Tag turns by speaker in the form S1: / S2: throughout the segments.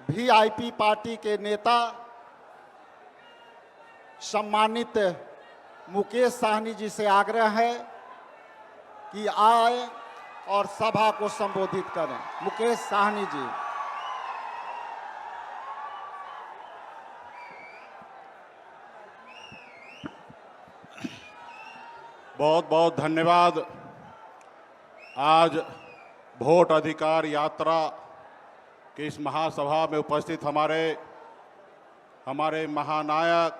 S1: VIP party के नेता सम्मानित मुकेश साहनी जी से आग्रह है कि आए और सभा को संबोधित करें। मुकेश साहनी जी।
S2: बहुत बहुत धन्यवाद। आज वोट अधिकार यात्रा की इस महासभा में उपस्थित हमारे महानायक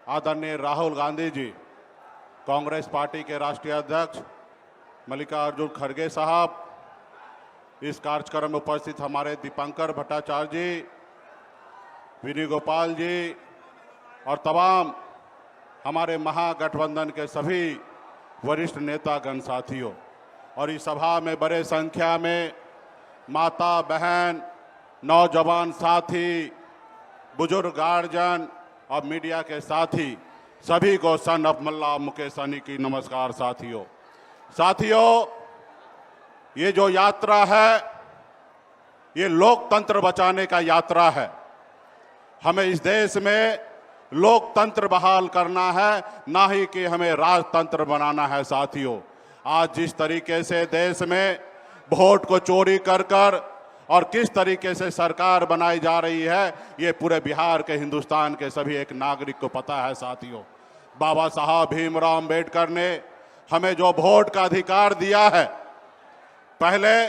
S2: आदरणीय राहुल गांधी जी, कांग्रेस पार्टी के राष्ट्रीय अध्यक्ष मल्लिकार्जुन खड़गे साहब, इस कार्यक्रम में उपस्थित हमारे दीपंकर भट्टाचार्य जी, वेणुगोपाल जी और तमाम हमारे महागठबंधन के सभी वरिष्ठ नेतागण साथियों, और इस सभा में बड़े संख्या में माता बहन, नौजवान साथी, बुजुर्ग गार्जियन और मीडिया के साथी, सभी को सन ऑफ मल्ला मुकेश साहनी की नमस्कार। साथियों, ये जो यात्रा है, ये लोकतंत्र बचाने का यात्रा है। हमें इस देश में लोकतंत्र बहाल करना है, ना ही कि हमें राजतंत्र बनाना है। साथियों, आज जिस तरीके से देश में वोट को चोरी कर और किस तरीके से सरकार बनाई जा रही है, ये पूरे बिहार के, हिंदुस्तान के सभी एक नागरिक को पता है। साथियों, बाबा साहब भीमराव अंबेडकर ने हमें जो वोट का अधिकार दिया है, पहले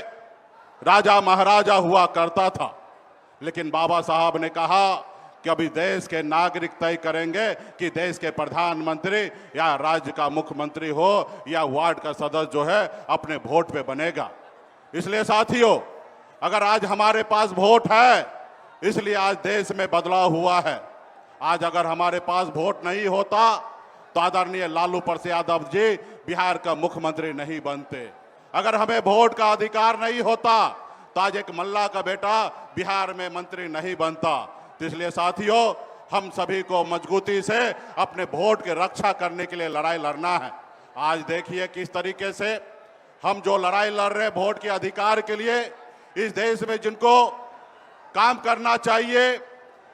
S2: राजा महाराजा हुआ करता था, लेकिन बाबा साहब ने कहा कि अभी देश के नागरिक तय करेंगे कि देश के प्रधानमंत्री या राज्य का मुख्यमंत्री हो या वार्ड का सदस्य जो है अपने वोट पे बनेगा। इसलिए साथियों, अगर आज हमारे पास वोट है, इसलिए आज देश में बदलाव हुआ है। आज अगर हमारे पास वोट नहीं होता तो आदरणीय लालू प्रसाद यादव जी बिहार का मुख्यमंत्री नहीं बनते। अगर हमें वोट का अधिकार नहीं होता तो आज एक मल्ला का बेटा बिहार में मंत्री नहीं बनता। तो इसलिए साथियों, हम सभी को मजबूती से अपने वोट की रक्षा करने के लिए लड़ाई लड़ना है। आज देखिए किस तरीके से हम जो लड़ाई लड़ रहे हैं वोट के अधिकार के लिए, इस देश में जिनको काम करना चाहिए,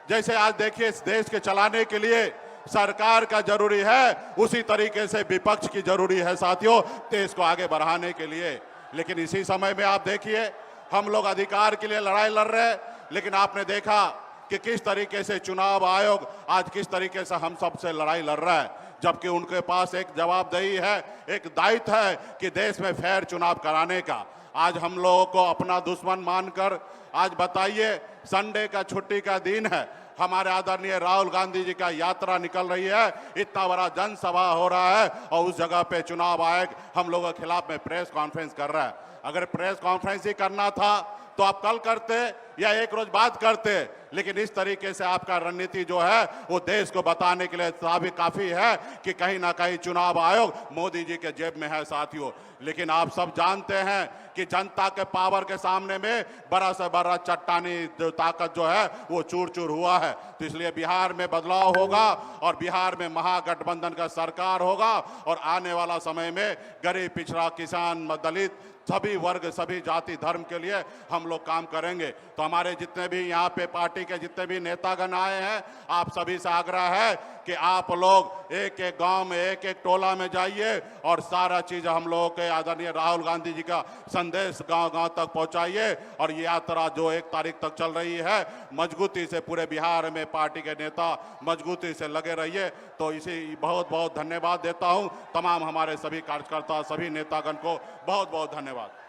S2: जैसे आज देखिए इस देश के चलाने के लिए सरकार का जरूरी है, उसी तरीके से विपक्ष की जरूरी है साथियों, देश को आगे बढ़ाने के लिए। लेकिन इसी समय में आप देखिए, हम लोग अधिकार के लिए लड़ाई लड़ रहे हैं, लेकिन आपने देखा कि किस तरीके से चुनाव आयोग आज किस तरीके से हम सबसे लड़ाई लड़ रहा है, जबकि उनके पास एक जवाबदेही है, एक दायित्व है कि देश में फेयर चुनाव कराने का। आज हम लोगों को अपना दुश्मन मानकर, आज बताइए संडे का छुट्टी का दिन है, हमारे आदरणीय राहुल गांधी जी का यात्रा निकल रही है, इतना बड़ा जनसभा हो रहा है और उस जगह पे चुनाव आयोग हम लोगों के खिलाफ में प्रेस कॉन्फ्रेंस कर रहा है। अगर प्रेस कॉन्फ्रेंस ही करना था तो आप कल करते या एक रोज बाद करते, लेकिन इस तरीके से आपका रणनीति जो है वो देश को बताने के लिए काफी है कि कहीं ना कहीं चुनाव आयोग मोदी जी के जेब में है साथियों। लेकिन आप सब जानते हैं कि जनता के पावर के सामने में बड़ा से बड़ा चट्टानी जो ताकत जो है वो चूर चूर हुआ है। तो इसलिए बिहार में बदलाव होगा और बिहार में महागठबंधन का सरकार होगा, और आने वाला समय में गरीब, पिछड़ा, किसान, दलित, सभी वर्ग, सभी जाति धर्म के लिए हम लोग काम करेंगे। तो हमारे जितने भी यहाँ पे पार्टी के जितने भी नेतागण आए हैं, आप सभी से आग्रह है कि आप लोग एक एक गांव में, एक एक टोला में जाइए और सारा चीज हम लोगों के आदरणीय राहुल गांधी जी का संदेश गांव गांव तक पहुंचाइए। और ये यात्रा जो 1 तारीख तक चल रही है, मजबूती से पूरे बिहार में पार्टी के नेता मजबूती से लगे रहिए। तो इसी बहुत बहुत धन्यवाद देता हूं तमाम हमारे सभी कार्यकर्ता, सभी नेतागण को बहुत बहुत धन्यवाद।